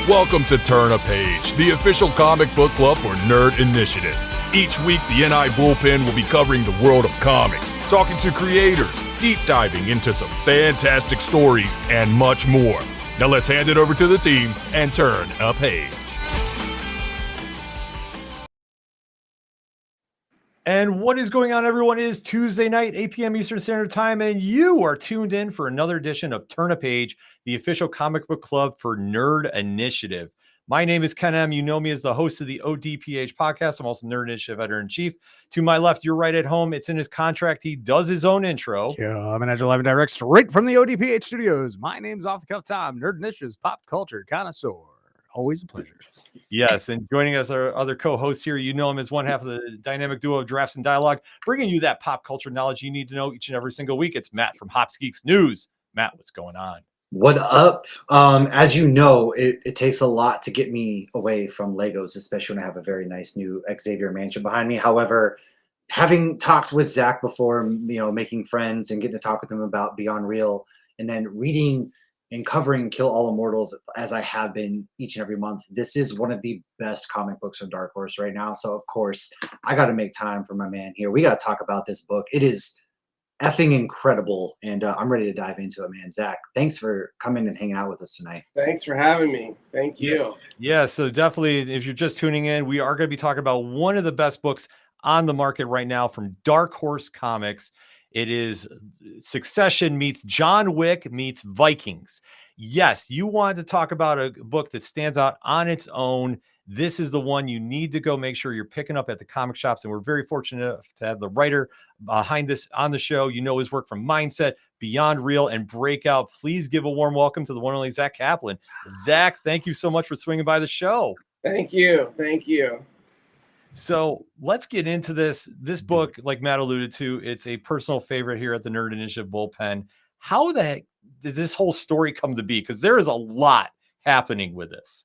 Welcome to Turn a Page, the official comic book club for Nerd Initiative. Each week, the NI Bullpen will be covering the world of comics, talking to creators, deep diving into some fantastic stories, and much more. Now let's hand it over to the team and turn a page. And what is going on, everyone? It is Tuesday night, 8 p.m. Eastern Standard Time, and you are tuned in for another edition of Turn a Page, the official comic book club for Nerd Initiative. My name is Ken M. You know me as the host of the ODPH podcast. I'm also Nerd Initiative Editor-in-Chief. To my left, you're right at home. It's in his contract. He does his own intro. Yeah, I'm an Agile Live and Direct straight from the ODPH studios. My name's Off the Cuff Tom, Nerd Initiative's pop culture connoisseur. Always a pleasure. Yes, and joining us our other co-hosts here, you know him as one half of the dynamic duo of Drafts and Dialogue, bringing you that pop culture knowledge you need to know each and every single week. It's Matt from Hops Geeks News. Matt, what's going on? What up? As you know, it takes a lot to get me away from Legos, especially when I have a very nice new Xavier mansion behind me. However, having talked with Zach before, making friends and getting to talk with him about Beyond Real, and then reading and covering Kill All Immortals as I have been each and every month, this is one of the best comic books from Dark Horse right now. So, of course, I got to make time for my man here. We got to talk about this book. It is effing incredible, and I'm ready to dive into it, man. Zach, thanks for coming and hanging out with us tonight. Thanks for having me. Thank you. Yeah, so definitely, if you're just tuning in, we are going to be talking about one of the best books on the market right now from Dark Horse Comics. It is Succession meets John Wick meets Vikings. Yes, you wanted to talk about a book that stands out on its own. This is the one you need to go make sure you're picking up at the comic shops. And we're very fortunate to have the writer behind this on the show. You know his work from Mindset, Beyond Real, and Breakout. Please give a warm welcome to the one and only Zack Kaplan. Zach, thank you so much for swinging by the show. Thank you. Thank you. So let's get into this. This book, like Matt alluded to, it's a personal favorite here at the Nerd Initiative Bullpen. How the heck did this whole story come to be? Because there is a lot happening with this.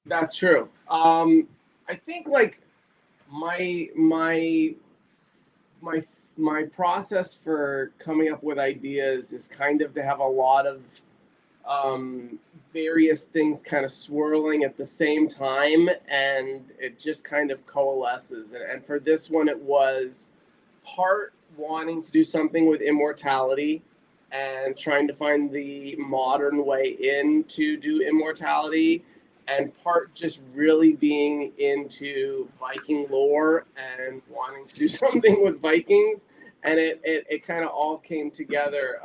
That's true. I think like my process for coming up with ideas is kind of to have a lot of various things kind of swirling at the same time, and it just kind of coalesces. And for this one, it was part wanting to do something with immortality and trying to find the modern way in to do immortality, and part just really being into Viking lore and wanting to do something with Vikings. And it kind of all came together.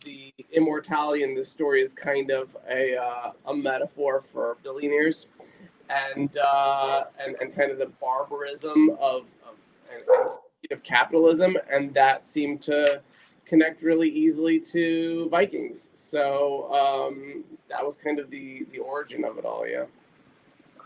The immortality in this story is kind of a metaphor for billionaires and kind of the barbarism of capitalism, and that seemed to connect really easily to Vikings. So that was kind of the origin of it all.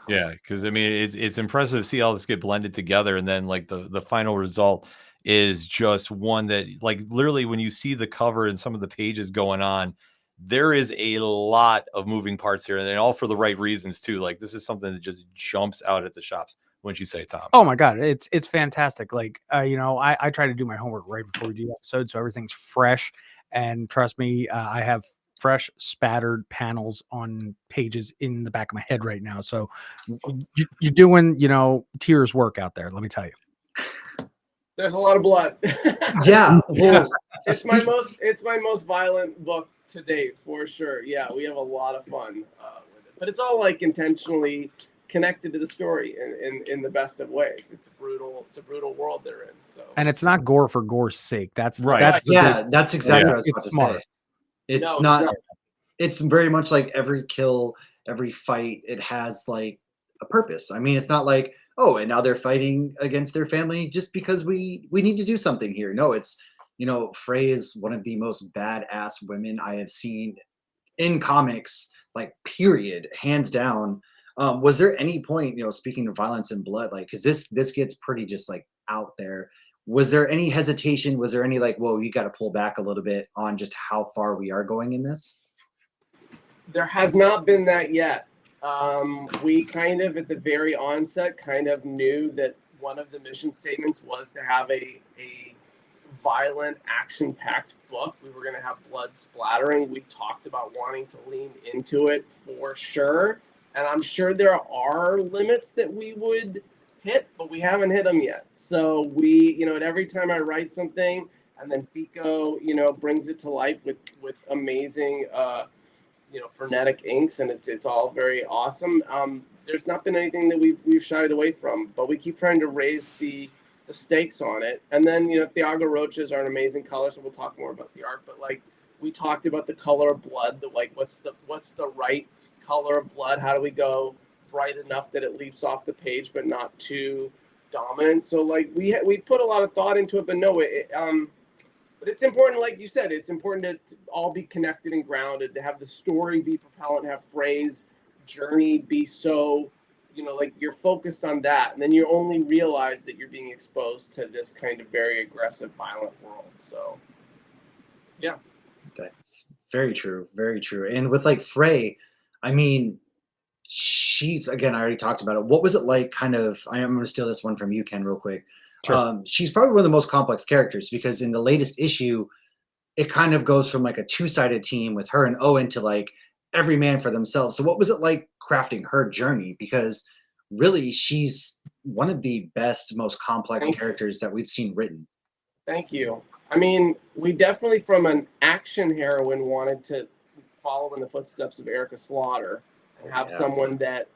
Yeah, because I mean it's impressive to see all this get blended together, and then like the final result is just one that, like, literally when you see the cover and some of the pages going on, there is a lot of moving parts here, and all for the right reasons too. Like, this is something that just jumps out at the shops. Wouldn't you say, Tom? Oh my God, it's fantastic. Like, I try to do my homework right before we do episodes, so everything's fresh. And trust me, I have fresh spattered panels on pages in the back of my head right now. So you're doing, tears work out there. Let me tell you. There's a lot of blood. Yeah, well, it's my most violent book to date, for sure. Yeah, we have a lot of fun with it, but it's all like intentionally connected to the story in the best of ways. It's a brutal world they're in. So, and it's not gore for gore's sake. That's right. That's exactly what I was about to say. It's not. It's very much like every kill, every fight. It has like a purpose. I mean, it's not like, oh, and now they're fighting against their family just because we need to do something here. No, it's, Frey is one of the most badass women I have seen in comics, like, period, hands down. Was there any point, speaking of violence and blood, like, because this gets pretty just like out there. Was there any hesitation? Was there any like, whoa, you got to pull back a little bit on just how far we are going in this? There has not been that yet. We kind of, at the very onset, kind of knew that one of the mission statements was to have a violent, action-packed book. We were going to have blood splattering. We talked about wanting to lean into it for sure. And I'm sure there are limits that we would hit, but we haven't hit them yet. So we, you know, and every time I write something and then Fico, you know, brings it to life with amazing, you know, frenetic inks, and it's all very awesome. There's not been anything that we've shied away from, but we keep trying to raise the stakes on it. And then, you know, Thiago Roches are an amazing color, so we'll talk more about the art, but like we talked about the color of blood, the like what's the right color of blood, how do we go bright enough that it leaps off the page but not too dominant. So like we put a lot of thought into it, but no, but it's important, like you said, it's important to all be connected and grounded, to have the story be propellant, have phrase, journey be so, you know, like you're focused on that, and then you only realize that you're being exposed to this kind of very aggressive, violent world. So yeah, that's very true, very true. And with like Frey, I mean, she's, again, I already talked about it. What was it like, kind of, I'm going to steal this one from you, Ken, real quick. Sure. She's probably one of the most complex characters, because in the latest issue, it kind of goes from like a two-sided team with her and Owen to like every man for themselves. So what was it like crafting her journey? Because really, she's one of the best, most complex characters that we've seen written. Thank you. I mean, we definitely, from an action heroine, wanted to follow in the footsteps of Erica Slaughter and have someone that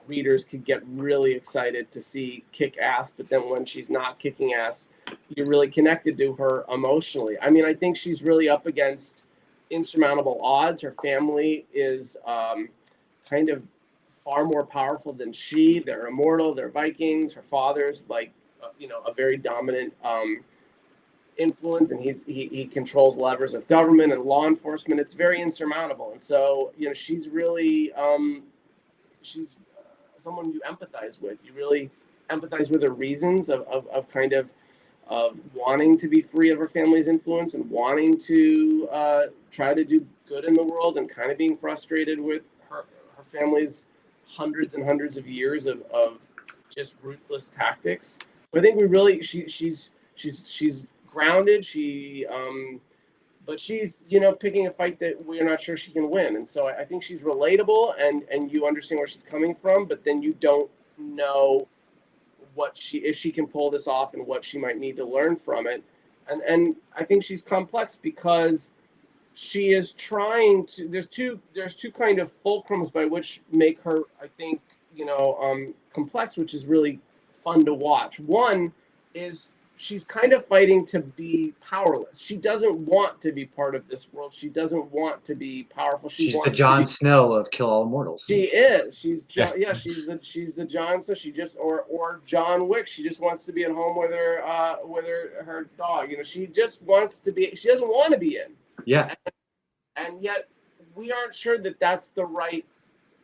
readers could get really excited to see kick ass, but then when she's not kicking ass, you're really connected to her emotionally. I mean, I think she's really up against insurmountable odds. Her family is kind of far more powerful than she. They're immortal, they're Vikings. Her father's like, you know, a very dominant influence, and he controls levers of government and law enforcement. It's very insurmountable, and so, you know, she's really she's someone you empathize with. You really empathize with her reasons of kind of wanting to be free of her family's influence and wanting to try to do good in the world, and kind of being frustrated with her family's hundreds and hundreds of years of just ruthless tactics. But I think we really she's grounded. But she's, you know, picking a fight that we're not sure she can win. And so I think she's relatable, and you understand where she's coming from, but then you don't know if she can pull this off and what she might need to learn from it. And I think she's complex because she is trying to, there's two kind of fulcrums by which make her, I think, you know, complex, which is really fun to watch. One is she's kind of fighting to be powerless. She doesn't want to be part of this world. She doesn't want to be powerful. She's the Jon Snow of Kill All Immortals. She is. She's she's the Jon Snow. She just or John Wick. She just wants to be at home with her dog. You know, she just wants to be. She doesn't want to be in. Yeah. And yet we aren't sure that that's the right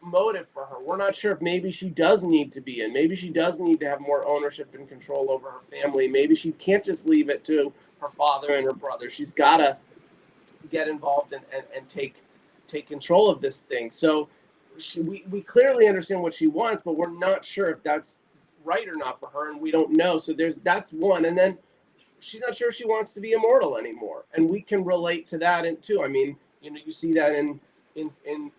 motive for her. We're not sure if maybe she does need to be in. Maybe she does need to have more ownership and control over her family. Maybe she can't just leave it to her father and her brother. She's got to get involved and take control of this thing. So we clearly understand what she wants, but we're not sure if that's right or not for her, and we don't know. So that's one. And then she's not sure she wants to be immortal anymore, and we can relate to that too. I mean, you know, you see that in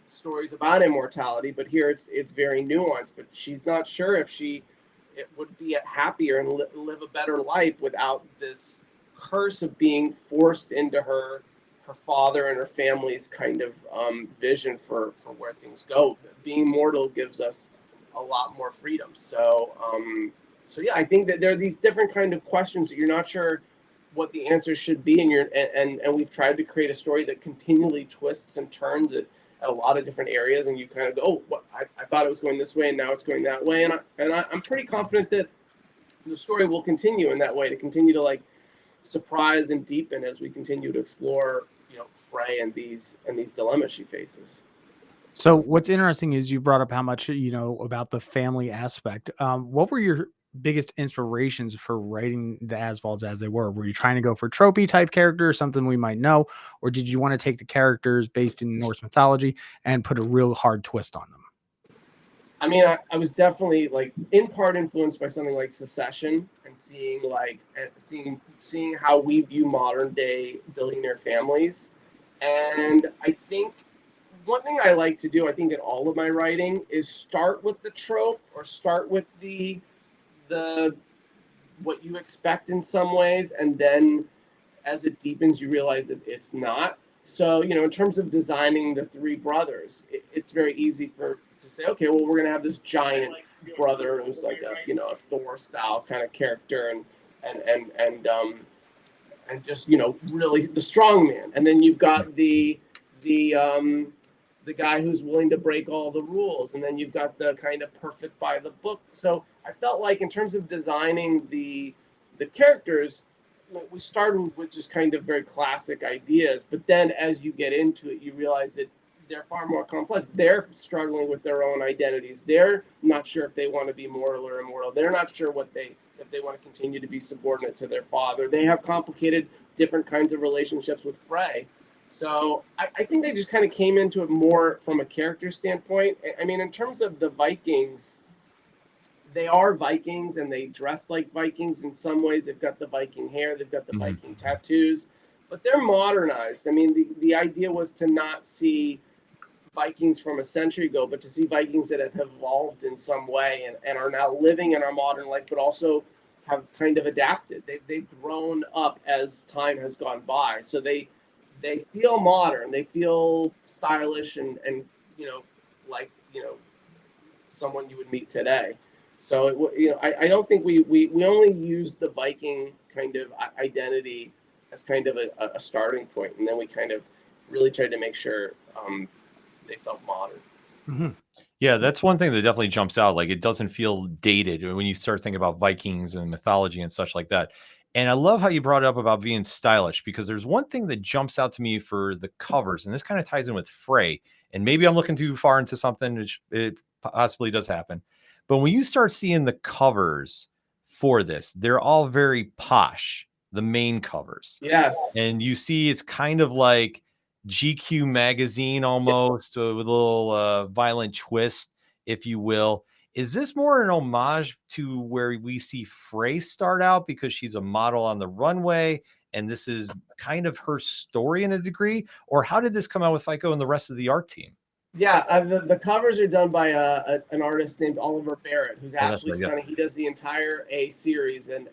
stories about immortality, but here it's very nuanced. But she's not sure if it would be happier and live a better life without this curse of being forced into her father and her family's kind of vision for where things go. Being mortal gives us a lot more freedom. So yeah, I think that there are these different kind of questions that you're not sure what the answers should be, and we've tried to create a story that continually twists and turns at a lot of different areas, and you kind of go, oh, what, I thought it was going this way, and now it's going that way, and I'm pretty confident that the story will continue in that way, to continue to like surprise and deepen as we continue to explore, you know, Frey and these dilemmas she faces. So what's interesting is you brought up how much you know about the family aspect. What were your biggest inspirations for writing the Asvalds as they were? Were you trying to go for tropey type characters, something we might know, or did you want to take the characters based in Norse mythology and put a real hard twist on them? I mean, I was definitely like in part influenced by something like Secession and seeing how we view modern day billionaire families. And I think one thing I like to do, I think in all of my writing, is start with the trope or start with the what you expect in some ways, and then as it deepens, you realize that it's not. So, in terms of designing the three brothers, it's very easy to say, okay, well, we're gonna have this giant brother who's like a Thor style kind of character, and just really the strong man, and then you've got the guy who's willing to break all the rules, and then you've got the kind of perfect by the book. So I felt like in terms of designing the characters, we started with just kind of very classic ideas, but then as you get into it, you realize that they're far more complex. They're struggling with their own identities. They're not sure if they want to be mortal or immortal. They're not sure if they want to continue to be subordinate to their father. They have complicated different kinds of relationships with Frey. So I think they just kind of came into it more from a character standpoint. I mean, in terms of the Vikings, they are Vikings and they dress like Vikings in some ways. They've got the Viking hair, they've got the Viking tattoos, but they're modernized. I mean, the idea was to not see Vikings from a century ago, but to see Vikings that have evolved in some way and are now living in our modern life, but also have kind of adapted. They've grown up as time has gone by. So they feel modern, they feel stylish and like someone you would meet today. So I don't think we only used the Viking kind of identity as kind of a starting point, and then we kind of really tried to make sure they felt modern. Mm-hmm. Yeah, that's one thing that definitely jumps out. Like, it doesn't feel dated when you start thinking about Vikings and mythology and such like that. And I love how you brought up about being stylish, because there's one thing that jumps out to me for the covers, and this kind of ties in with Frey. And maybe I'm looking too far into something, which it possibly does happen. But when you start seeing the covers for this, they're all very posh, the main covers. Yes. And you see it's kind of like GQ magazine almost, with a little violent twist, if you will. Is this more an homage to where we see Frey start out because she's a model on the runway and this is kind of her story in a degree? Or how did this come out with FICO and the rest of the art team? Yeah, the covers are done by an artist named Oliver Barrett, who's absolutely stunning. Yeah. He does the entire A series, and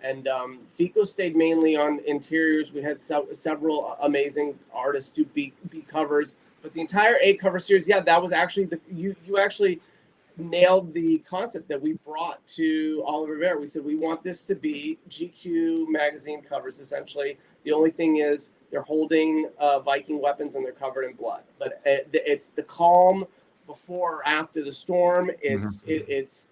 FICO stayed mainly on interiors. We had several amazing artists do B covers, but the entire A cover series, yeah, that was actually you actually nailed the concept that we brought to Oliver Barrett. We said we want this to be GQ magazine covers, essentially. The only thing is they're holding Viking weapons and they're covered in blood. But it's the calm before or after the storm. It's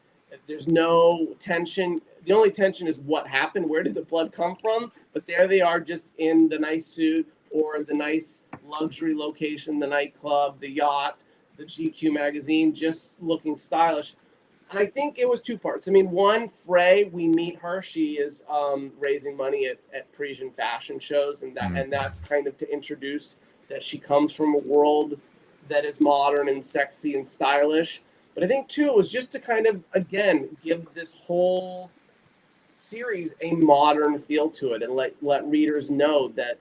there's no tension. The only tension is what happened. Where did the blood come from? But there they are, just in the nice suit or the nice luxury location, the nightclub, the yacht, the GQ magazine, just looking stylish. And I think it was two parts. I mean, one, Frey, we meet her. She is raising money at Parisian fashion shows, and that's kind of to introduce that she comes from a world that is modern and sexy and stylish. But I think, two, was just to kind of, again, give this whole series a modern feel to it and let readers know that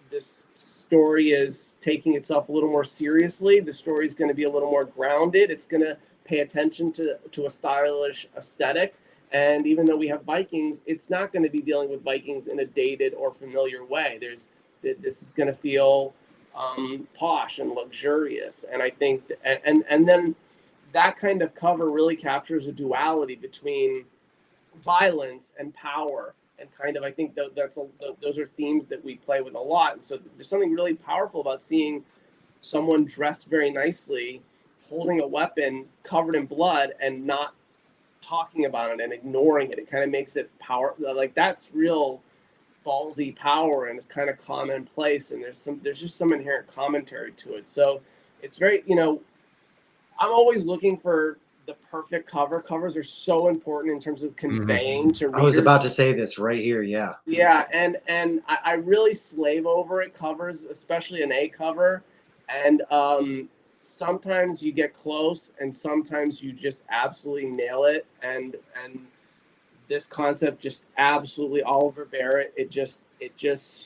this story is taking itself a little more seriously. The story is going to be a little more grounded. It's going to pay attention to a stylish aesthetic. And even though we have Vikings, it's not going to be dealing with Vikings in a dated or familiar way. This is going to feel posh and luxurious. And I think, and then that kind of cover really captures a duality between violence and power. And kind of, I think those are themes that we play with a lot. And so there's something really powerful about seeing someone dressed very nicely, holding a weapon covered in blood and not talking about it and ignoring it. It kind of makes it power. Like, that's real ballsy power, and it's kind of commonplace. And there's just some inherent commentary to it. So it's very, I'm always looking for the perfect cover. Covers are so important in terms of conveying to readers. I was about to say this right here. Yeah. Yeah. And I really slave over it, covers, especially an A cover. And sometimes you get close and sometimes you just absolutely nail it. And this concept just absolutely, Oliver Barrett, it just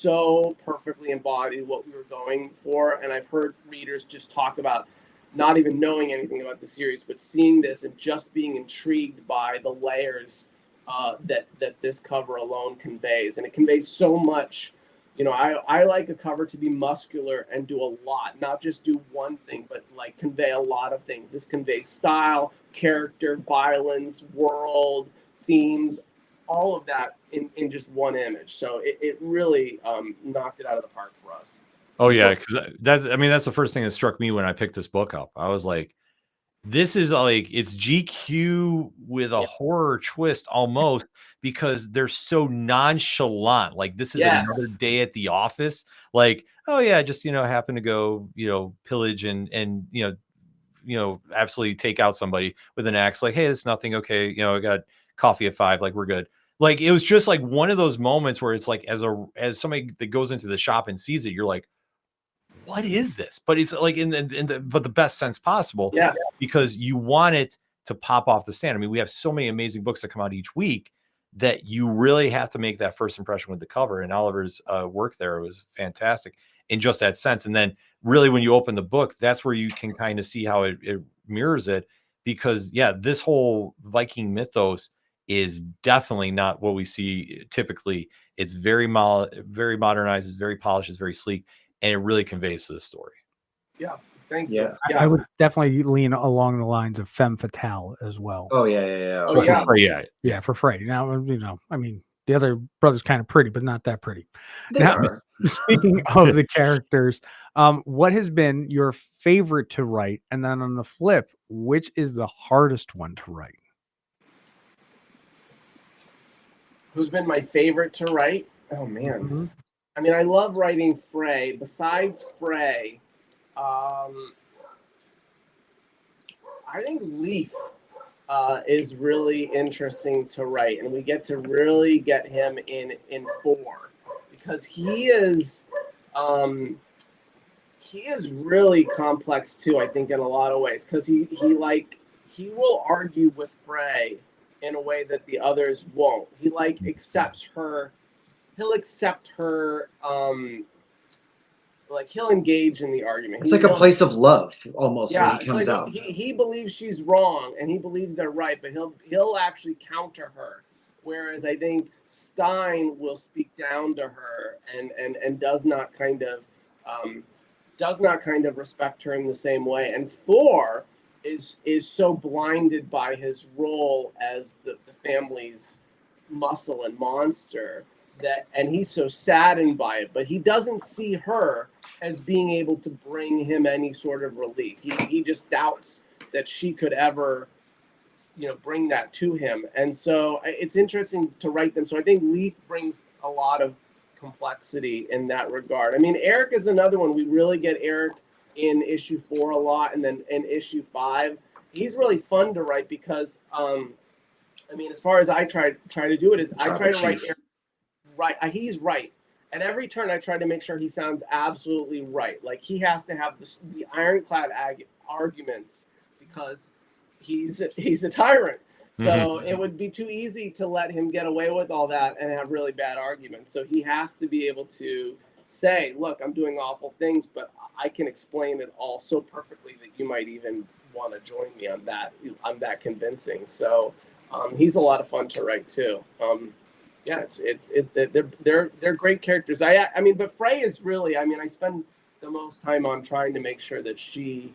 so perfectly embodied what we were going for. And I've heard readers just talk about not even knowing anything about the series, but seeing this and just being intrigued by the layers that this cover alone conveys. And it conveys so much. You know, I like a cover to be muscular and do a lot, not just do one thing, but like convey a lot of things. This conveys style, character, violence, world, themes, all of that in just one image. So it really knocked it out of the park for us. Oh yeah, because that's the first thing that struck me when I picked this book up. I was like, this is like, it's GQ with a horror twist almost, because they're so nonchalant. Like, this is another day at the office. Like, oh yeah, just happen to go pillage and absolutely take out somebody with an axe. Like, hey, it's nothing. Okay, I got coffee at 5. Like, we're good. Like, it was just like one of those moments where it's like, as somebody that goes into the shop and sees it, you're like, what is this? But it's like but the best sense possible. Yes. Because you want it to pop off the stand. I mean, we have so many amazing books that come out each week that you really have to make that first impression with the cover. And Oliver's work there was fantastic in just that sense. And then really when you open the book, that's where you can kind of see how it mirrors it. Because this whole Viking mythos is definitely not what we see typically. It's very modernized, it's very polished, it's very sleek, and it really conveys to the story. Yeah, thank you. Yeah. I would definitely lean along the lines of femme fatale as well. Oh yeah. Oh yeah. Yeah, for Frey. Now, I mean, the other brother's kind of pretty, but not that pretty. Now, speaking of the characters, what has been your favorite to write? And then on the flip, which is the hardest one to write? Who's been my favorite to write? Oh man. Mm-hmm. I mean, I love writing Frey. Besides Frey, I think Leaf is really interesting to write, and we get to really get him in 4 because he is really complex too. I think in a lot of ways because he will argue with Frey in a way that the others won't. He accepts her. He'll accept her. He'll engage in the argument. It's like a place of love almost when he comes out. He believes she's wrong and he believes they're right, but he'll actually counter her. Whereas I think Stein will speak down to her and does not kind of respect her in the same way. And Thor is so blinded by his role as the family's muscle and monster and he's so saddened by it, but he doesn't see her as being able to bring him any sort of relief. He just doubts that she could ever bring that to him. And so it's interesting to write them. So I think Leaf brings a lot of complexity in that regard. I mean, Eric is another one. We really get Eric in issue 4 a lot, and then in issue 5 he's really fun to write because as far as I try to do it is I try to write Eric right. He's right, and every turn I try to make sure he sounds absolutely right. Like he has to have the ironclad arguments because he's a tyrant. So it would be too easy to let him get away with all that and have really bad arguments. So he has to be able to say, look, I'm doing awful things, but I can explain it all so perfectly that you might even want to join me on that. I'm that convincing. So he's a lot of fun to write too. They're great characters. But Frey is really, I spend the most time on trying to make sure that she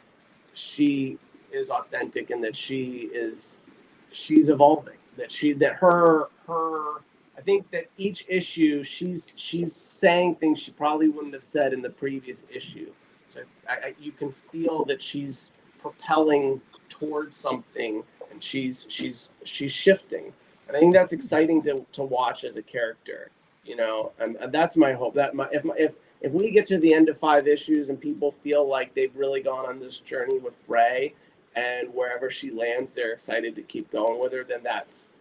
is authentic and that she's evolving, I think that each issue she's saying things she probably wouldn't have said in the previous issue. So you can feel that she's propelling towards something and she's shifting. And I think that's exciting to watch as a character, and that's my hope. That if we get to the end of 5 issues and people feel like they've really gone on this journey with Frey, and wherever she lands, they're excited to keep going with her, then that's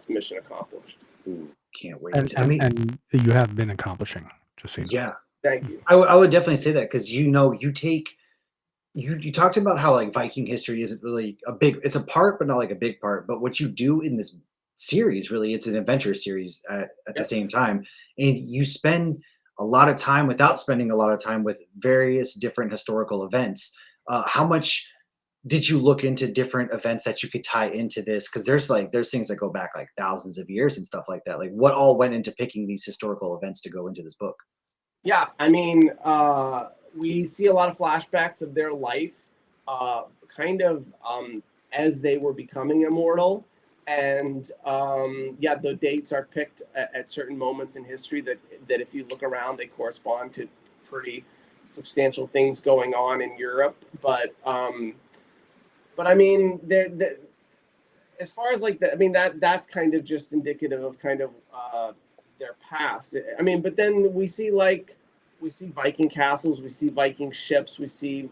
mission accomplished. Ooh, can't wait. And you have been accomplishing, just so you know. Yeah. Thank you. I would definitely say that because you take you talked about how like Viking history isn't really it's a part, but not like a big part. But what you do in this series, really, it's an adventure series at the same time. And you spend a lot of time without spending a lot of time with various different historical events. How much did you look into different events that you could tie into this? Because there's things that go back like thousands of years and stuff like that. Like what all went into picking these historical events to go into this book? Yeah, I mean, we see a lot of flashbacks of their life, kind of as they were becoming immortal. And yeah, the dates are picked at certain moments in history that if you look around, they correspond to pretty substantial things going on in Europe. But I mean, as far as like I mean, that's kind of just indicative of kind of their past. I mean, but then we see Viking castles, we see Viking ships, we see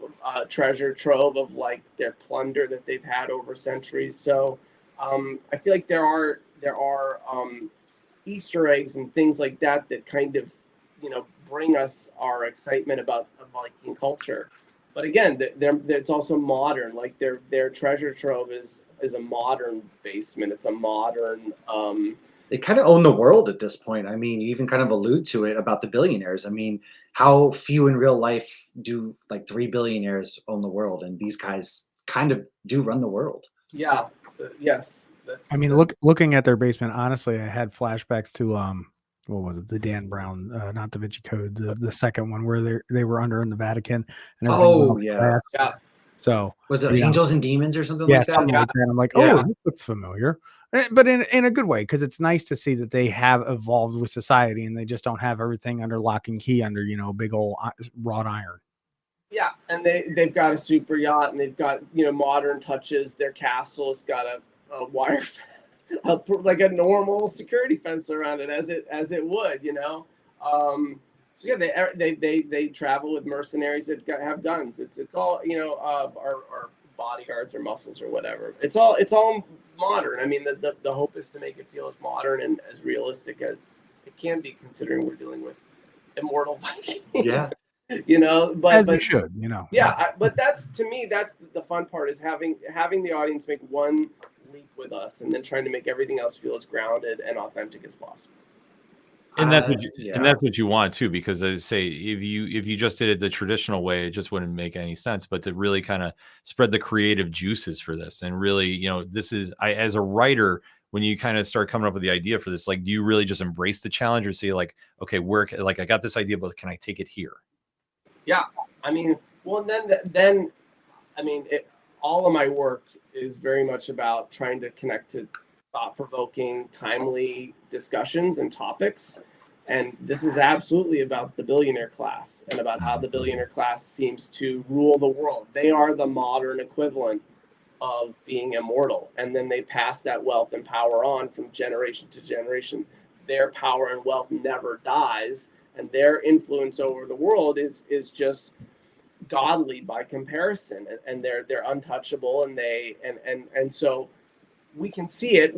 treasure trove of like their plunder that they've had over centuries. So I feel like there are Easter eggs and things like that kind of bring us our excitement about Viking culture. But again, it's also modern. Like their treasure trove is a modern basement. It's a modern. They kind of own the world at this point. I mean, you even kind of allude to it about the billionaires. I mean, how few in real life do like 3 billionaires own the world, and these guys kind of do run the world. Yeah. Yes. I mean, looking at their basement, honestly, I had flashbacks to what was it? The Dan Brown, not Da Vinci Code, the second one where they were under in the Vatican and oh yeah. Yeah. So was it Angels and Demons or something like that? Something like that. I'm like, oh, this looks familiar. But in a good way, because it's nice to see that they have evolved with society and they just don't have everything under lock and key under big old wrought iron. Yeah, and they've got a super yacht and they've got modern touches. Their castle's got a wire like a normal security fence around it as it would. So yeah, they travel with mercenaries that have guns. It's all our bodyguards or muscles or whatever. It's all modern. I mean, the hope is to make it feel as modern and as realistic as it can be, considering we're dealing with immortal Vikings. Yeah. But we should, Yeah, but that's, to me, that's the fun part, is having the audience make one leap with us and then trying to make everything else feel as grounded and authentic as possible. And that's what you want too, because as I say, if you just did it the traditional way, it just wouldn't make any sense. But to really kind of spread the creative juices for this, and really, this is as a writer, when you kind of start coming up with the idea for this, like, do you really just embrace the challenge, or say like, okay, like I got this idea, but can I take it here? Yeah, I mean, well, then, I mean, all of my work is very much about trying to connect to thought-provoking, timely discussions and topics. And this is absolutely about the billionaire class and about how the billionaire class seems to rule the world. They are the modern equivalent of being immortal. And then they pass that wealth and power on from generation to generation. Their power and wealth never dies. And their influence over the world is just godly by comparison. And they're untouchable. And so we can see it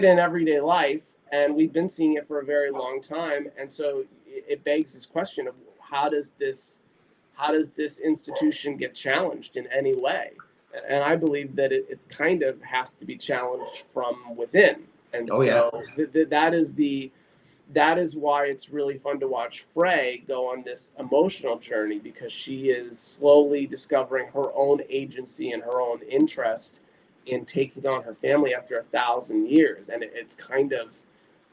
in everyday life, and we've been seeing it for a very long time. And so it begs this question of how does this institution get challenged in any way? And I believe that it kind of has to be challenged from within. And that is why it's really fun to watch Frey go on this emotional journey, because she is slowly discovering her own agency and her own interest in taking on her family after 1,000 years. And it's kind of,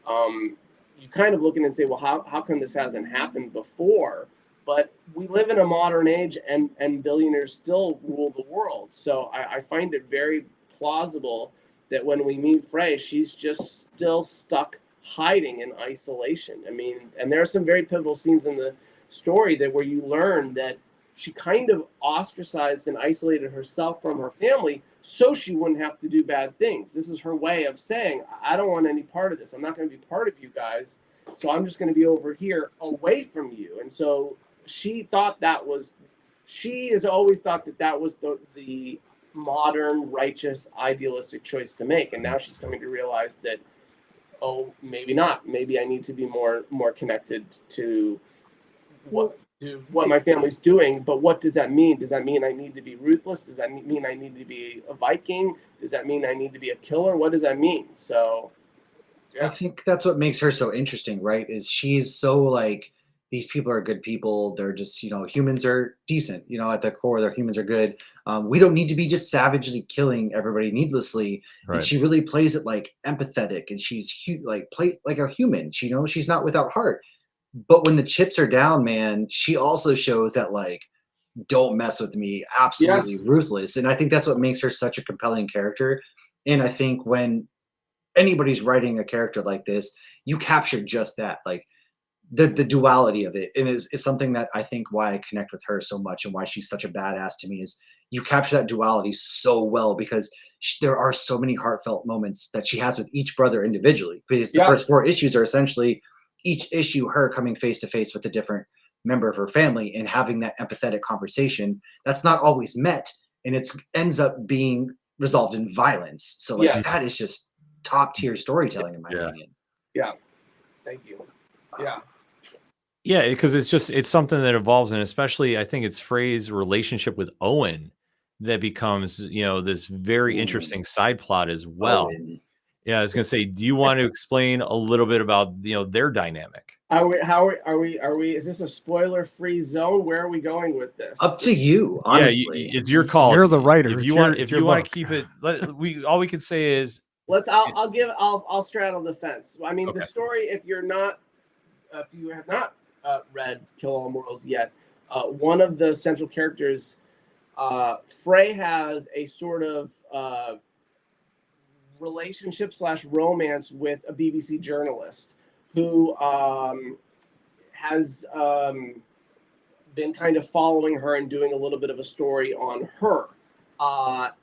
you kind of look at it and say, well, how come this hasn't happened before? But we live in a modern age, and billionaires still rule the world. So I find it very plausible that when we meet Frey, she's just still stuck hiding in isolation. I mean, and there are some very pivotal scenes in the story where you learn that she kind of ostracized and isolated herself from her family so she wouldn't have to do bad things. This is her way of saying, I don't want any part of this. I'm not going to be part of you guys. So I'm just going to be over here away from you. And so she has always thought that was the modern, righteous, idealistic choice to make. And now she's coming to realize that, oh, maybe not. Maybe I need to be more connected to to what my family's doing, but what does that mean? Does that mean I need to be ruthless? Does that mean I need to be a Viking? Does that mean I need to be a killer? What does that mean? So I think that's what makes her so interesting, right? Is she's so like, these people are good people. They're just, humans are decent, at the core, their humans are good. We don't need to be just savagely killing everybody needlessly. Right. And she really plays it like empathetic, and she's play like a human. She's not without heart. But when the chips are down, man, she also shows that like, don't mess with me, absolutely ruthless. And I think that's what makes her such a compelling character. And I think when anybody's writing a character like this, you capture just that, like the duality of it. And is something that I think why I connect with her so much and why she's such a badass to me is you capture that duality so well, because there are so many heartfelt moments that she has with each brother individually, because the first 4 issues are essentially each issue her coming face to face with a different member of her family and having that empathetic conversation that's not always met, and it ends up being resolved in violence. So like that is just top tier storytelling in my opinion. Yeah. Thank you. Yeah. Yeah, because it's something that evolves, and especially I think it's Frey's relationship with Owen that becomes, this very interesting side plot as well. Owen. Yeah, I was gonna say, do you want to explain a little bit about their dynamic? Are we? Is this a spoiler-free zone? Where are we going with this? Up to you, honestly. Yeah, it's your call. You're the writer. If you want to keep it, all we can say is I'll straddle the fence. I mean, Okay. the story. If you have not read Kill All Immortals yet, one of the central characters, Frey, has a sort of relationship / romance with a BBC journalist who has been kind of following her and doing a little bit of a story on her.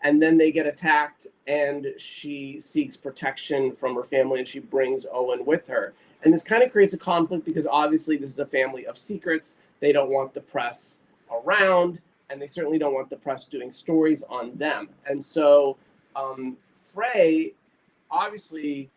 And then they get attacked, and she seeks protection from her family, and she brings Owen with her. And this kind of creates a conflict because obviously this is a family of secrets. They don't want the press around, and they certainly don't want the press doing stories on them. And so Frey obviously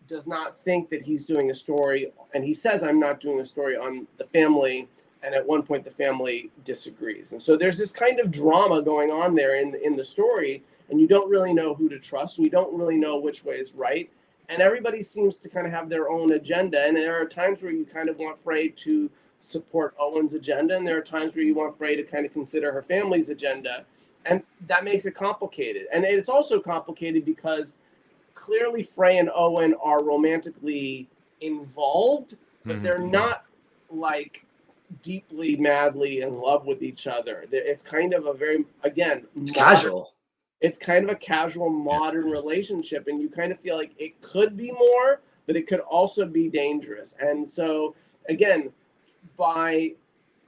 does not think that he's doing a story, and he says, I'm not doing a story on the family. And at one point, the family disagrees. And so there's this kind of drama going on there in the story, and you don't really know who to trust, and you don't really know which way is right. And everybody seems to kind of have their own agenda. And there are times where you kind of want Frey to support Owen's agenda, and there are times where you want Frey to kind of consider her family's agenda. And that makes it complicated. And it's also complicated because clearly Frey and Owen are romantically involved, but they're not like deeply, madly in love with each other. It's kind of a very, again, casual. It's kind of a casual modern relationship, and you kind of feel like it could be more, but it could also be dangerous. And so, again, by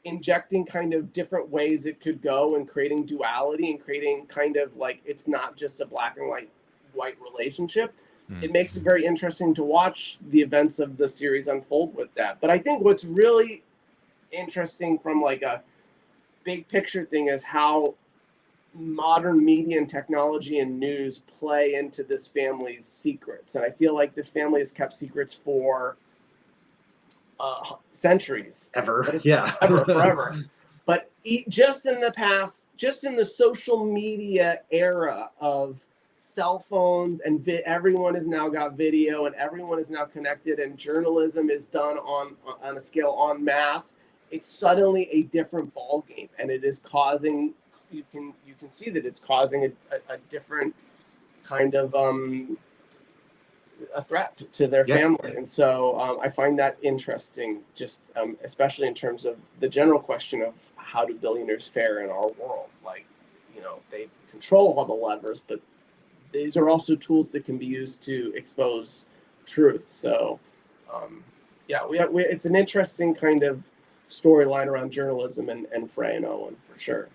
injecting kind of different ways it could go and creating duality and creating kind of like it's not just a black and white relationship, it makes it very interesting to watch the events of the series unfold with that. But I think what's really interesting from like a big picture thing is how modern media and technology and news play into this family's secrets. And I feel like this family has kept secrets for centuries. Forever. But just in the past, just in the social media era of cell phones and everyone has now got video and everyone is now connected and journalism is done on a scale en masse, it's suddenly a different ball game, and it is causing you can see that it's causing a different kind of a threat to their family. And so I find that interesting, just especially in terms of the general question of how do billionaires fare in our world. Like, they control all the levers, but these are also tools that can be used to expose truth. So it's an interesting kind of storyline around journalism and Frey and Owen for sure.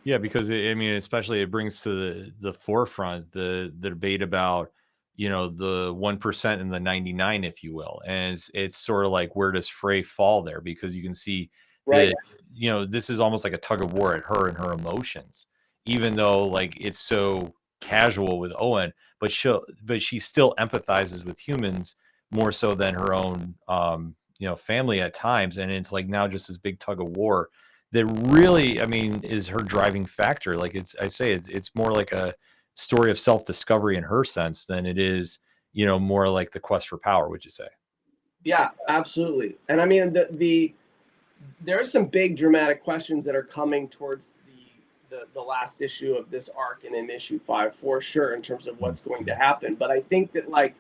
Yeah, because especially it brings to the forefront the debate about the 1% and the 99, if you will, and it's sort of like, where does Frey fall there? Because you can see that this is almost like a tug of war at her and her emotions, even though like it's so casual with Owen, but she still empathizes with humans more so than her own family at times, and it's like now just this big tug of war that really, I mean, is her driving factor. Like it's more like a story of self-discovery in her sense than it is, more like the quest for power, would you say? Yeah, absolutely. And I mean, there are some big dramatic questions that are coming towards the last issue of this arc and in issue 5 for sure in terms of what's going to happen. But I think that like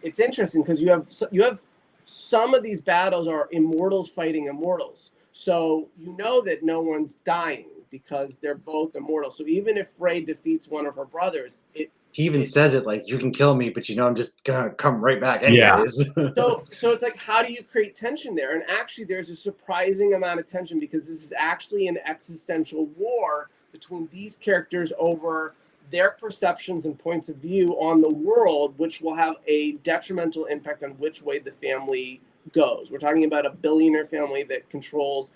it's interesting because you have some of these battles are immortals fighting immortals. So that no one's dying because they're both immortal. So even if Frey defeats one of her brothers, he even says it like, you can kill me, but I'm just gonna come right back anyways. Yeah. So it's like, how do you create tension there? And actually there's a surprising amount of tension because this is actually an existential war between these characters over their perceptions and points of view on the world, which will have a detrimental impact on which way the family goes. We're talking about a billionaire family that controls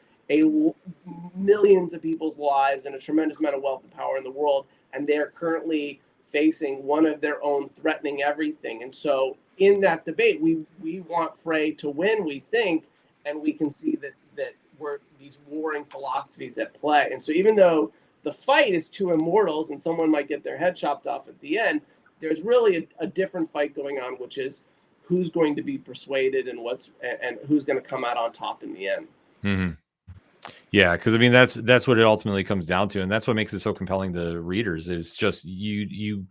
millions of people's lives and a tremendous amount of wealth and power in the world, and they're currently facing one of their own threatening everything. And so in that debate, we want Frey to win, we think, and we can see that we're these warring philosophies at play. And so even though the fight is two immortals and someone might get their head chopped off at the end, there's really a different fight going on, which is who's going to be persuaded and who's going to come out on top in the end. Mm-hmm. Yeah, because I mean that's what it ultimately comes down to, and that's what makes it so compelling to readers. Is just you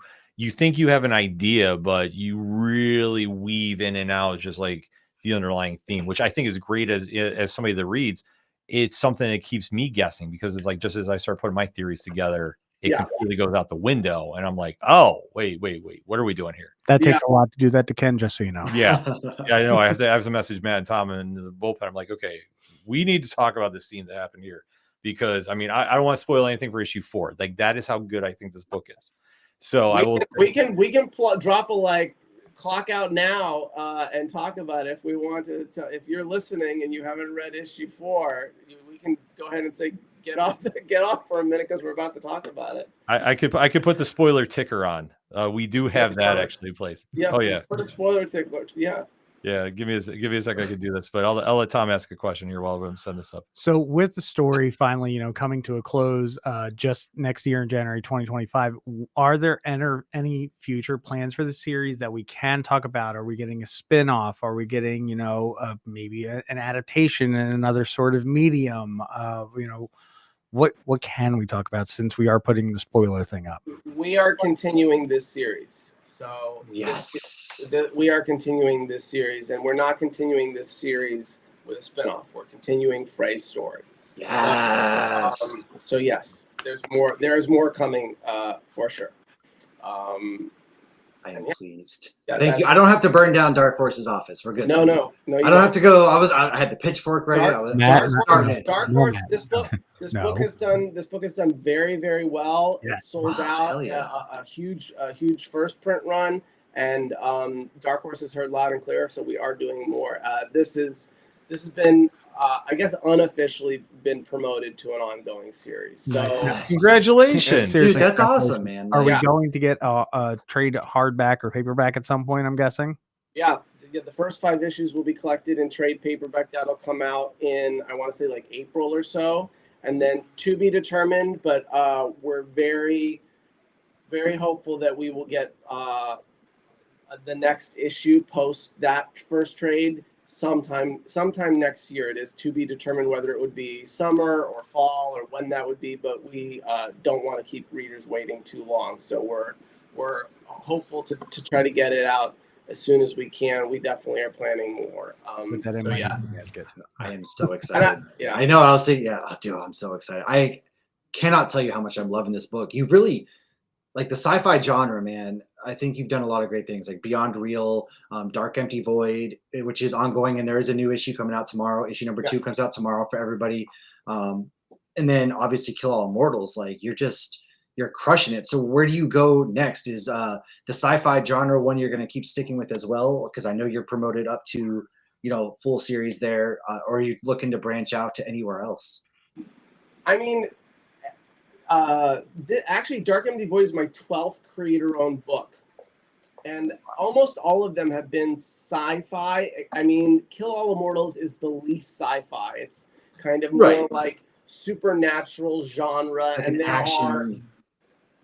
think you have an idea, but you really weave in and out just like the underlying theme, which I think is great as somebody that reads. It's something that keeps me guessing because it's like just as I start putting my theories together, it completely goes out the window, and I'm like, oh wait, what are we doing here? That takes a lot to do that to Ken, just so you know. Yeah, I know. I have to message Matt and Tom in the bullpen. I'm like, okay, we need to talk about this scene that happened here because I mean, I don't want to spoil anything for issue 4. Like that is how good I think this book is. So we can drop a clock out now and talk about it if we want to. If you're listening and you haven't read issue 4, we can go ahead and say get off for a minute because we're about to talk about it. I could put the spoiler ticker on. We do have that actually placed. Yeah. Oh yeah. Put a spoiler ticker. Yeah. Yeah, give me a second. I can do this, but I'll let Tom ask a question here while I'm setting this up. So with the story finally, coming to a close just next year in January 2025, are there any future plans for the series that we can talk about? Are we getting a spin-off? Are we getting, maybe an adaptation in another sort of medium? What can we talk about since we are putting the spoiler thing up? We are continuing this series. So yes, we are continuing this series, and we're not continuing this series with a spinoff. We're continuing Frey's story. Yes. So yes, there's more. There is more coming for sure. I am pleased. Thank you. I don't have to burn down Dark Horse's office. We're good. No. I don't have to go. I had the pitchfork ready. Dark Horse. This book has done very, very well. Yeah. It sold out a huge first print run, and Dark Horse has heard loud and clear. So we are doing more. This has been. I guess unofficially been promoted to an ongoing series. So congratulations. Dude, that's awesome, man. Are we going to get a trade hardback or paperback at some point, I'm guessing? Yeah. The first 5 issues will be collected in trade paperback. That'll come out in, I want to say April or so. And then to be determined, but we're very, very hopeful that we will get the next issue post that first trade sometime next year. It is to be determined whether it would be summer or fall or when that would be, but we don't want to keep readers waiting too long. So we're hopeful to try to get it out as soon as we can. We definitely are planning more. I am so excited. I know. I'll say, dude, I'm so excited. I cannot tell you how much I'm loving this book. You've really, like the sci-fi genre, man. I think you've done a lot of great things, like Beyond Real, Dark Empty Void, which is ongoing, and there is a new issue coming out tomorrow. Issue number 2 comes out tomorrow for everybody, and then obviously Kill All Immortals. Like you're crushing it. So where do you go next? Is the sci-fi genre one you're going to keep sticking with as well? Because I know you're promoted up to full series there, or are you looking to branch out to anywhere else? I mean. Actually, Dark Empty Void is my 12th creator-owned book, And almost all of them have been sci-fi. I mean, Kill All Immortals is the least sci-fi. It's kind of more like supernatural genre. It's like and an action.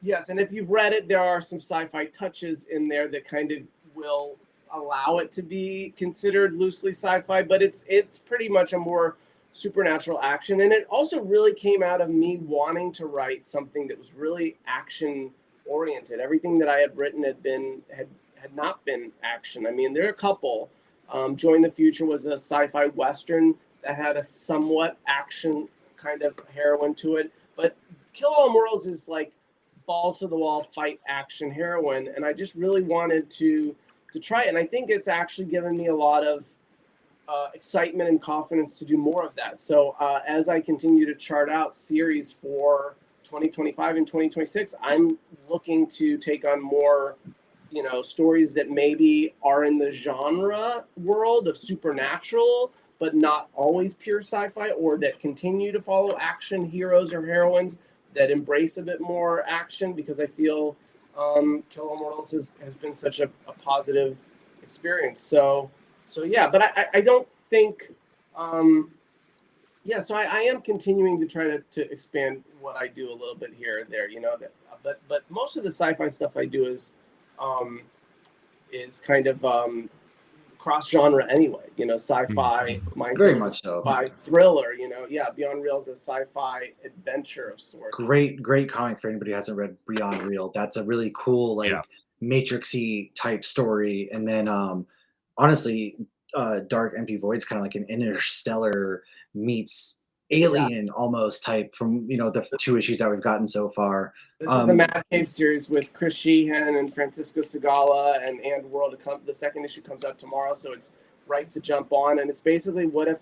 Yes, and if you've read it, there are some sci-fi touches in there that kind of will allow it to be considered loosely sci-fi, but it's pretty much a more supernatural action. And it also really came out of me wanting to write something that was really action oriented. Everything that I had written had not been action. I mean, there are a couple. Join the Future was a sci-fi western that had a somewhat action kind of heroine to it, but Kill All Immortals is like balls to the wall fight action heroine, and I just really wanted to try it. And I think it's actually given me a lot of excitement and confidence to do more of that. So as I continue to chart out series for 2025 and 2026, I'm looking to take on more, stories that maybe are in the genre world of supernatural, but not always pure sci-fi, or that continue to follow action heroes or heroines that embrace a bit more action, because I feel Kill All Immortals has been such a positive experience. So yeah, but I don't think, so I am continuing to try to expand what I do a little bit here and there, but most of the sci-fi stuff I do is kind of cross genre anyway, sci-fi, very much so. Sci-fi thriller, Beyond Real is a sci-fi adventure of sorts. Great comic for anybody who hasn't read Beyond Real. That's a really cool, Matrix-y type story. And then honestly, Dark Empty Void's kind of like an Interstellar meets Alien almost type from the 2 issues that we've gotten so far. This is the Mad Cave series with Chris Sheehan and Francisco Segala and World. The second issue comes out tomorrow, so it's right to jump on. And it's basically, what if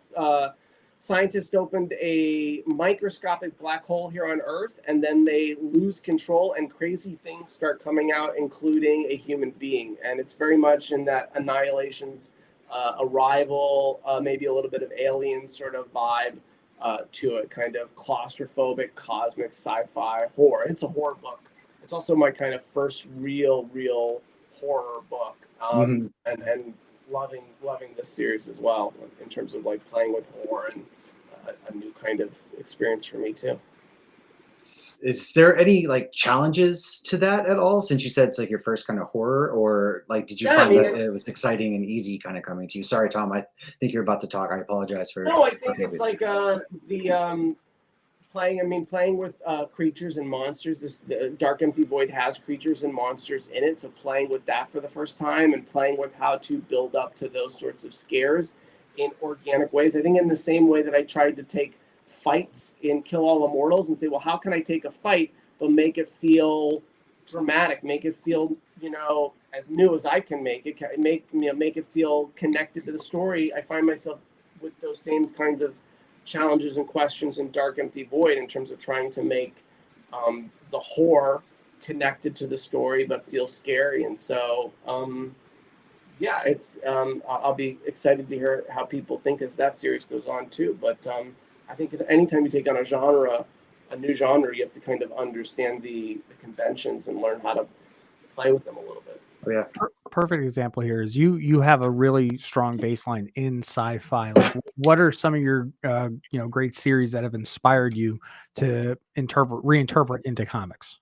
scientists opened a microscopic black hole here on Earth, and then they lose control and crazy things start coming out, including a human being. And it's very much in that Annihilation's Arrival, maybe a little bit of Alien sort of vibe to it, kind of claustrophobic, cosmic sci-fi horror. It's a horror book. It's also my kind of first real horror book, and loving this series as well, in terms of like playing with horror and a new kind of experience for me too. Is there any challenges to that at all, since you said it's your first kind of horror, or did you find that it was exciting and easy kind of coming to you? Sorry, Tom, I think you're about to talk. I apologize for. No, I think it's playing with creatures and monsters. The Dark Empty Void has creatures and monsters in it, so playing with that for the first time and playing with how to build up to those sorts of scares in organic ways. I think in the same way that I tried to take fights in Kill All Immortals and say, well, how can I take a fight but make it feel dramatic, make it feel as new as I can make it, make it feel connected to the story. I find myself with those same kinds of challenges and questions in Dark Empty Void, in terms of trying to make the horror connected to the story but feel scary. And so it's I'll be excited to hear how people think as that series goes on too. But I think anytime you take on a new genre, you have to kind of understand the conventions and learn how to play with them a little bit. Oh, yeah. Perfect example here is you have a really strong baseline in sci-fi. What are some of your great series that have inspired you to reinterpret into comics?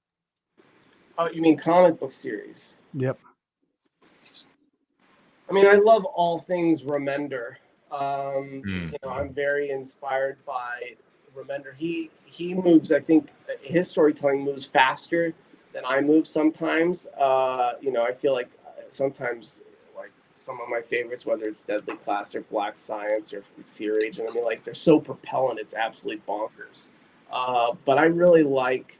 Oh, you mean comic book series? Yep. I mean, I love all things Remender. I'm very inspired by Remender. He moves, I think his storytelling moves faster than I move sometimes. I feel like sometimes some of my favorites, whether it's Deadly Class or Black Science or Fear Agent, they're so propellant, it's absolutely bonkers. But I really like,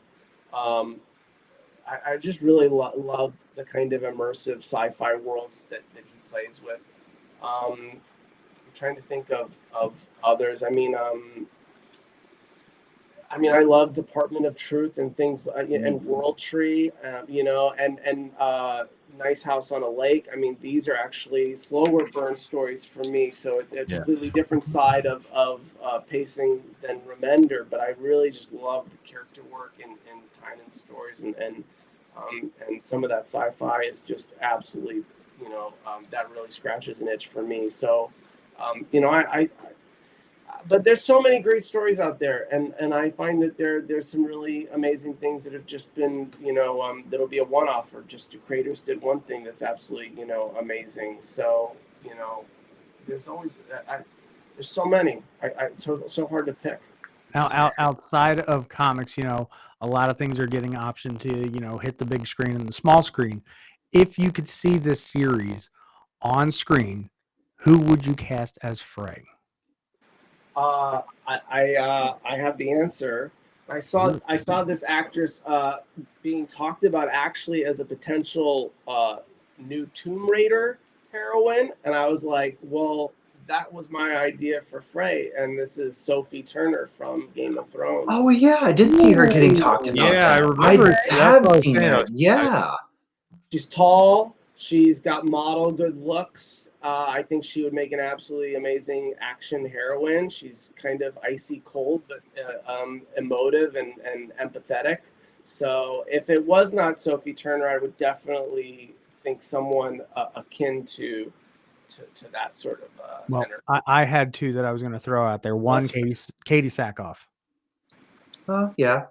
I just really love the kind of immersive sci-fi worlds that he plays with. I'm trying to think of others. I love Department of Truth and things, and World Tree, and Nice House on a Lake. These are actually slower burn stories for me, so it's a completely different side of pacing than Remender. But I really just love the character work in Tynan's stories, and And some of that sci-fi is just absolutely, that really scratches an itch for me. So, but there's so many great stories out there, and I find that there's some really amazing things that have just been, that'll be a one-off, or just the creators did one thing that's absolutely, amazing. So, there's always, there's so many. It's so hard to pick. Now, outside of comics, a lot of things are getting option to, hit the big screen and the small screen. If you could see this series on screen, who would you cast as Frey? I have the answer. I saw this actress being talked about actually as a potential new Tomb Raider heroine, and I was like, well, that was my idea for Frey, and this is Sophie Turner from Game of Thrones. Oh yeah, I did see her getting talked about. Yeah, that. I remember. I have seen that. Yeah, she's tall. She's got model good looks. I think she would make an absolutely amazing action heroine. She's kind of icy cold, but emotive and empathetic. So if it was not Sophie Turner, I would definitely think someone akin to that sort of. Well, I had two that I was going to throw out there. One, Katie Sackhoff. Yeah.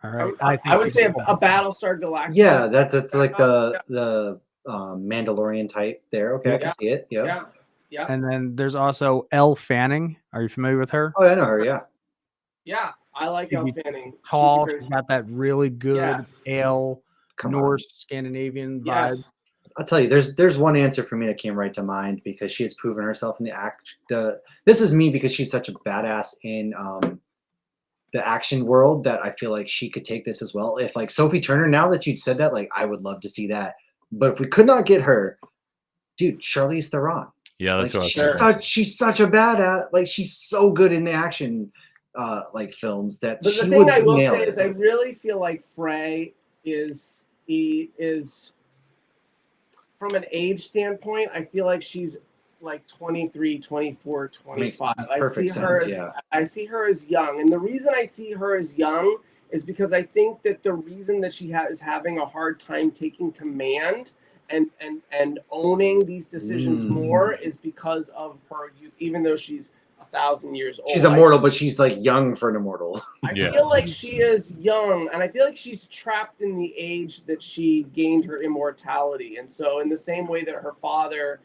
All right. I would say a Battlestar Galactica. Yeah, that's like the Mandalorian type there. Okay, I can see it. Yeah. Yeah. And then there's also Elle Fanning. Are you familiar with her? Oh, I know her. Yeah. Yeah, I like Elle Fanning. Tall. She's got that really good ale Norse Scandinavian vibe. Yes. I'll tell you, there's one answer for me that came right to mind because she has proven herself in the act. This is me because she's such a badass in the action world that I feel like she could take this as well. If like Sophie Turner, now that you'd said that, like I would love to see that. But if we could not get her, dude, Charlize Theron. Yeah, that's like, what she's such a badass. Like she's so good in the action like films that. But the thing I will say is, I really feel like Frey is from an age standpoint, I feel like she's like 23, 24, 25. I see her as young. And the reason I see her as young is because I think that the reason that she is having a hard time taking command and owning these decisions more is because of her youth, even though she's 1,000 years old. She's immortal, but she's like young for an immortal. I feel like she is young, and I feel like she's trapped in the age that she gained her immortality. And so in the same way that her father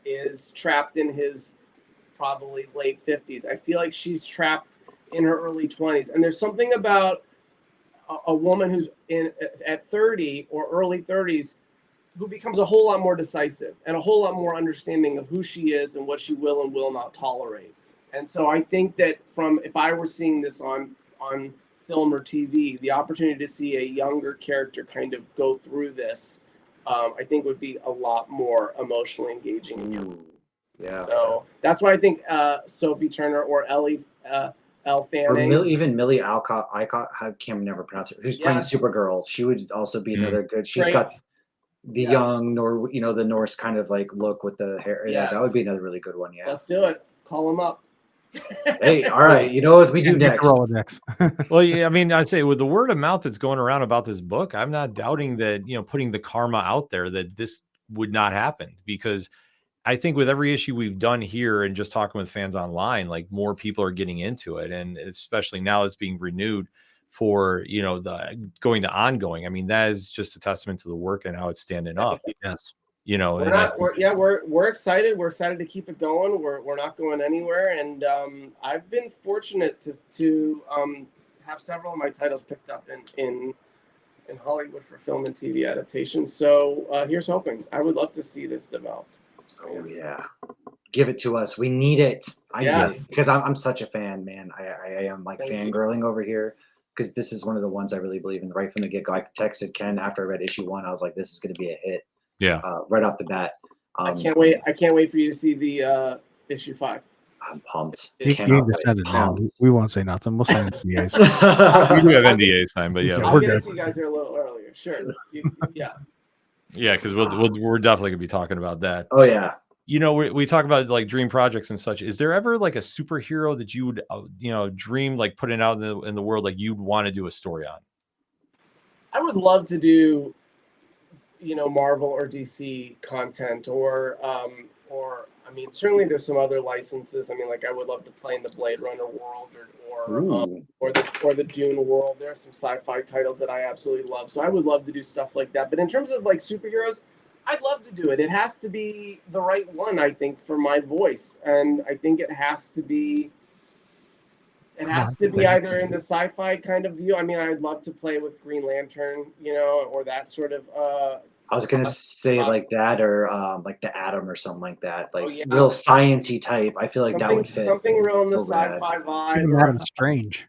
is trapped in his probably late 50s, I feel like she's trapped in her early 20s. And there's something about a woman who's at 30 or early 30s who becomes a whole lot more decisive and a whole lot more understanding of who she is and what she will and will not tolerate. And so I think that if I were seeing this on film or TV, the opportunity to see a younger character kind of go through this, I think would be a lot more emotionally engaging. Yeah. So that's why I think Sophie Turner or Elle Fanning. Or even Millie Alcott, I can't never pronounce it, who's playing Supergirl. She would also be another good. She's got the young, the Norse kind of like look with the hair. Yes. Yeah, that would be another really good one. Yeah. Let's do it. Call them up. Hey, all right. You know what we do next? Well, yeah, I mean, I'd say with the word of mouth that's going around about this book, I'm not doubting that, putting the karma out there that this would not happen, because I think with every issue we've done here and just talking with fans online, like more people are getting into it. And especially now it's being renewed for, the going to ongoing. I mean, that is just a testament to the work and how it's standing up. Yes. We're excited. We're excited to keep it going. We're not going anywhere. And I've been fortunate to have several of my titles picked up in Hollywood for film and TV adaptations. So here's hoping. I would love to see this developed. So, yeah. Give it to us. We need it. Because I'm such a fan, man. I am like fangirling over here because this is one of the ones I really believe in right from the get-go. I texted Ken after I read issue 1. I was like, this is going to be a hit. Yeah. Right off the bat. I can't wait. I can't wait for you to see the issue 5. I'm pumped. You just said it now. We won't say nothing. We'll sign NDAs. We do have NDAs signed, but yeah, I'll get it to you guys here a little earlier. Sure. Yeah. Yeah, because we're definitely gonna be talking about that. Oh yeah. We talk about like dream projects and such. Is there ever like a superhero that you would dream like putting out in the world, like you'd want to do a story on? I would love to do Marvel or DC content, or I mean, certainly there's some other licenses. I mean, like I would love to play in the Blade Runner world, or the Dune world. There are some sci-fi titles that I absolutely love, so I would love to do stuff like that. But in terms of like superheroes, I'd love to do it. It has to be the right one, I think, for my voice, and I think it has to be. It has to be either in the sci-fi kind of view. I mean, I'd love to play with Green Lantern, or that sort of. I was gonna say like that, or like the Atom or something like that, like real sciencey type. I feel like that would fit. Something real in the sci-fi vibe. Adam Strange.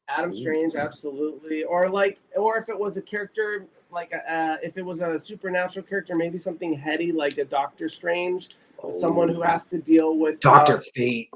Adam Strange, absolutely. Or if it was a character like if it was a supernatural character, maybe something heady like a Doctor Strange, someone who has to deal with Dr. Fate.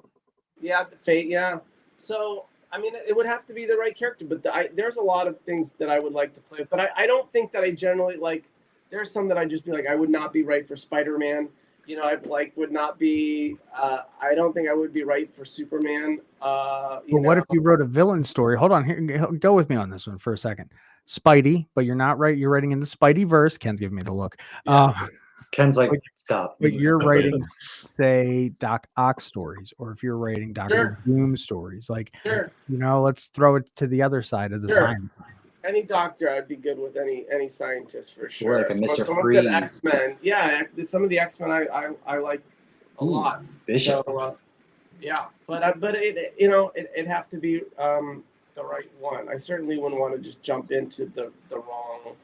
Yeah, Fate. Yeah. So I mean, it would have to be the right character. But there's a lot of things that I would like to play with. But I don't think that I generally like. There's some that I just be like, I would not be right for Spider-Man. I would not be. I don't think I would be right for Superman. But what if you wrote a villain story? Hold on, here, go with me on this one for a second. Spidey, but you're not right. You're writing in the Spidey-verse. Ken's giving me the look. Yeah. Ken's like, stop. But you're writing, say, Doc Ock stories, or if you're writing Doctor Doom stories, like, let's throw it to the other side of the science. Any doctor, I'd be good with any scientist for sure. Like a Mr. Someone Freeze. said X-Men. Yeah, some of the X-Men I like a lot. Bishop. So, yeah, but it'd have to be the right one. I certainly wouldn't want to just jump into the wrong.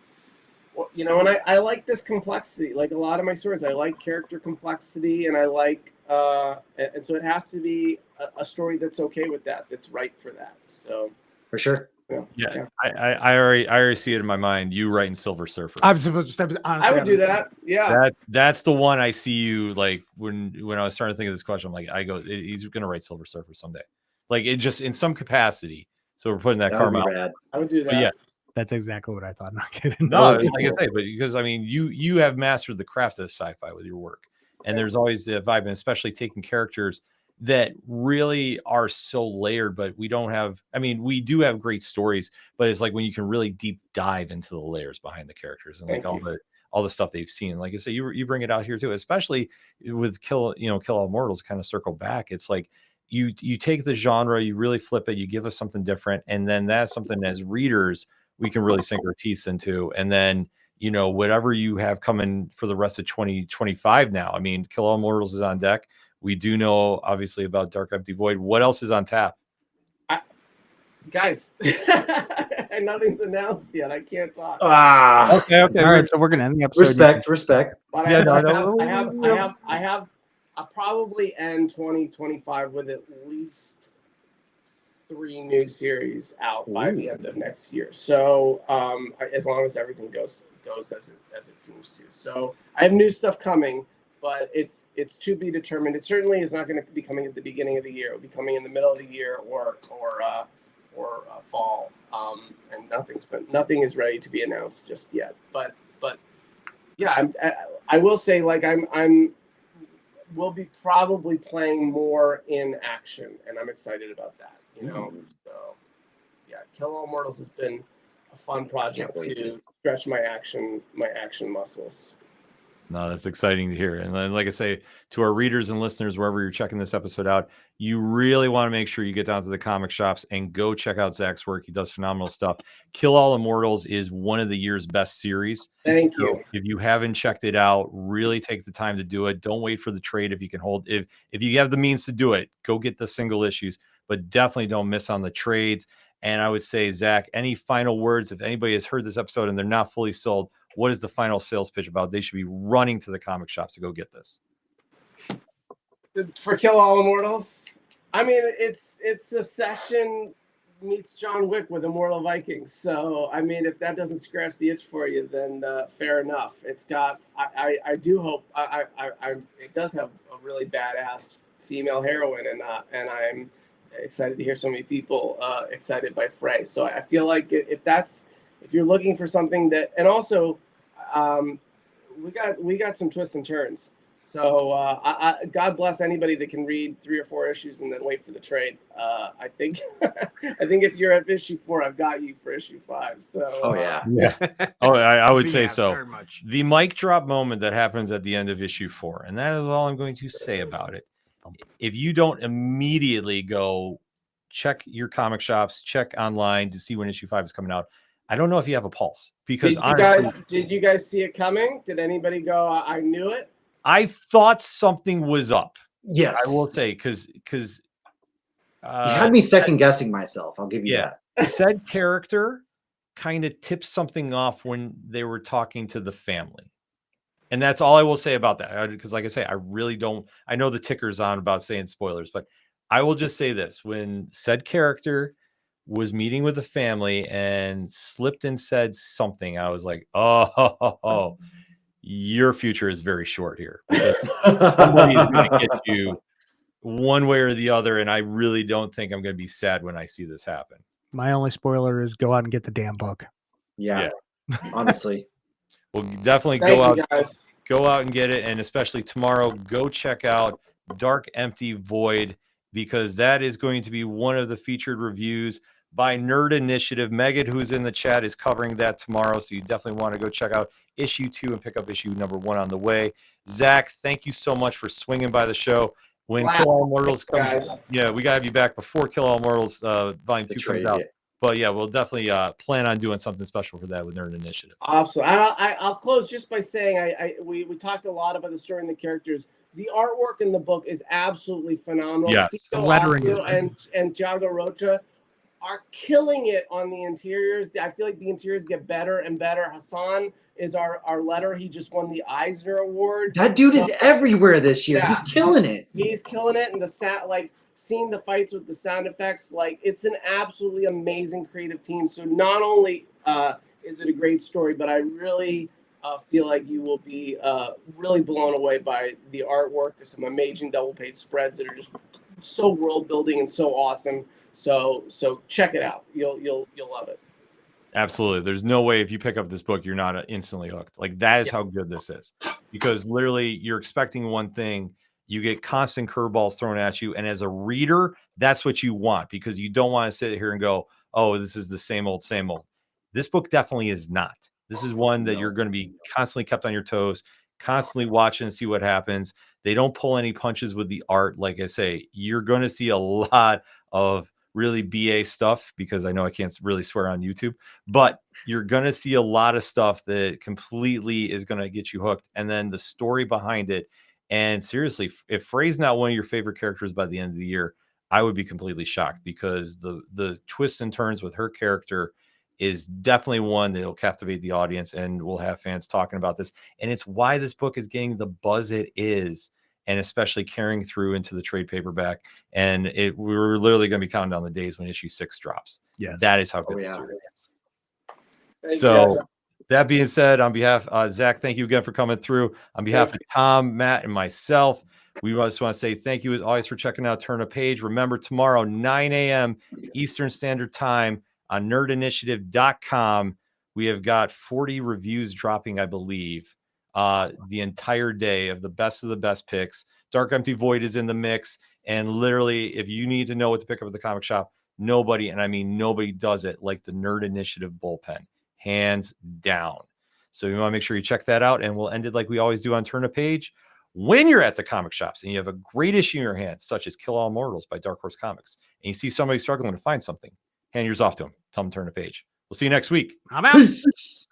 And I like this complexity. Like a lot of my stories, I like character complexity, and I like and so it has to be a story that's okay with that, that's right for that. So for sure. Yeah. I already see it in my mind. You writing Silver Surfer. I would do that. Yeah. That's the one I see you like when I was starting to think of this question. I'm like, he's gonna write Silver Surfer someday. Like it just in some capacity. So we're putting that karma out. I would do that. But yeah. That's exactly what I thought. Not kidding. No, like I say, but because I mean you have mastered the craft of sci-fi with your work. And there's always the vibe, and especially taking characters that really are so layered, but we don't have, I mean, we do have great stories, but it's like when you can really deep dive into the layers behind the characters and like all the stuff they've seen. Like I say, you bring it out here too, especially with Kill All Immortals, kind of circle back. It's like you take the genre, you really flip it, you give us something different. And then that's something as readers, we can really sink our teeth into. And then, whatever you have coming for the rest of 2025 now, I mean, Kill All Immortals is on deck. We do know, obviously, about Dark Empty Void. What else is on tap? Guys, nothing's announced yet. I can't talk. Okay. All right, so we're gonna end the episode. Respect. But I'll probably end 2025 with at least 3 new series out by the end of next year. So as long as everything goes as it seems to. So I have new stuff coming. But it's to be determined. It certainly is not going to be coming at the beginning of the year. It'll be coming in the middle of the year or fall. And nothing is ready to be announced just yet. But yeah, I will say like we'll be probably playing more in action, and I'm excited about that. So yeah, Kill All Immortals has been a fun project to stretch my action muscles. No, that's exciting to hear. And then, like I say, to our readers and listeners, wherever you're checking this episode out, you really want to make sure you get down to the comic shops and go check out Zack's work. He does phenomenal stuff. Kill All Immortals is one of the year's best series. Thank you. If you haven't checked it out, really take the time to do it. Don't wait for the trade if you can hold. If you have the means to do it, go get the single issues, but definitely don't miss on the trades. And I would say, Zack, any final words? If anybody has heard this episode and they're not fully sold, what is the final sales pitch about? They should be running to the comic shops to go get this. For Kill All Immortals, I mean, it's a Session meets John Wick with Immortal Vikings. So, I mean, if that doesn't scratch the itch for you, then fair enough. It's got, I do hope, it does have a really badass female heroine, and I'm excited to hear so many people excited by Frey. So I feel like if you're looking for something that, and also we got some twists and turns. So God bless anybody that can read 3 or 4 issues and then wait for the trade. I think I think if you're at issue 4, I've got you for issue 5. So yeah. Oh, I would say so. Very much. The mic drop moment that happens at the end of issue 4, and that is all I'm going to say about it. If you don't immediately go check your comic shops, check online to see when issue 5 is coming out, I don't know if you have a pulse. Because did you guys see it coming? Did anybody go, I knew it? I thought something was up. Yes, I will say, because you had me second guessing myself. I'll give you that. Said character kind of tipped something off when they were talking to the family, and that's all I will say about that. Because, like I say, I really don't. I know the ticker's on about saying spoilers, but I will just say this: when said character was meeting with the family and slipped and said something, I was like, oh. Your future is very short here. Somebody is going to get you one way or the other, and I really don't think I'm going to be sad when I see this happen. My only spoiler is go out and get the damn book. Yeah. Honestly. Well, definitely go out and get it, and especially tomorrow, go check out Dark Empty Void, because that is going to be one of the featured reviews by Nerd Initiative. Megan, who's in the chat, is covering that tomorrow, so you definitely want to go check out issue 2 and pick up issue number 1 on the way. Zach, thank you so much for swinging by the show. When Kill All Immortals comes, we gotta have you back before Kill All Immortals volume 2 comes out. But yeah, we'll definitely plan on doing something special for that with Nerd Initiative. Awesome. I'll close just by saying we talked a lot about the story and the characters. The artwork in the book is absolutely phenomenal. Yes. Tito Osso and Thiago Rocha are killing it on the interiors. I feel like the interiors get better and better. Hassan is our letter. He just won the Eisner Award. That dude is everywhere this year. Yeah. He's killing it. He's killing it. And seeing the fights with the sound effects, it's an absolutely amazing creative team. So not only is it a great story, but I really feel like you will be really blown away by the artwork. There's some amazing double page spreads that are just so world building and so awesome. So check it out. You'll love it. Absolutely. There's no way if you pick up this book, you're not instantly hooked. That is how good this is, because literally you're expecting one thing, you get constant curveballs thrown at you. And as a reader, that's what you want, because you don't want to sit here and go, oh, this is the same old, same old. This book definitely is not. This is one that you're going to be constantly kept on your toes, constantly watching and see what happens. They don't pull any punches with the art. Like I say, you're going to see a lot of really BA stuff, because I know I can't really swear on YouTube, but you're going to see a lot of stuff that completely is going to get you hooked. And then the story behind it. And seriously, if Frey's not one of your favorite characters by the end of the year, I would be completely shocked, because the twists and turns with her character is definitely one that will captivate the audience, and we'll have fans talking about this. And it's why this book is getting the buzz it is, and especially carrying through into the trade paperback. And we're literally going to be counting down the days when issue 6 drops. Yes. That is how good the series is. So that being said, on behalf of Zach, thank you again for coming through. On behalf of Tom, Matt, and myself, we just want to say thank you as always for checking out Turn a Page. Remember, tomorrow, 9 a.m. Eastern Standard Time on nerdinitiative.com, we have got 40 reviews dropping, I believe, the entire day of the best picks. Dark Empty Void is in the mix, and literally, if you need to know what to pick up at the comic shop, nobody, and I mean nobody, does it like the Nerd Initiative Bullpen, hands down. So you want to make sure you check that out, and we'll end it like we always do on Turn a Page. When you're at the comic shops and you have a great issue in your hands, such as Kill All Immortals by Dark Horse Comics, and you see somebody struggling to find something, hand yours off to them. Tell them to turn a page. We'll see you next week. I'm out. Peace.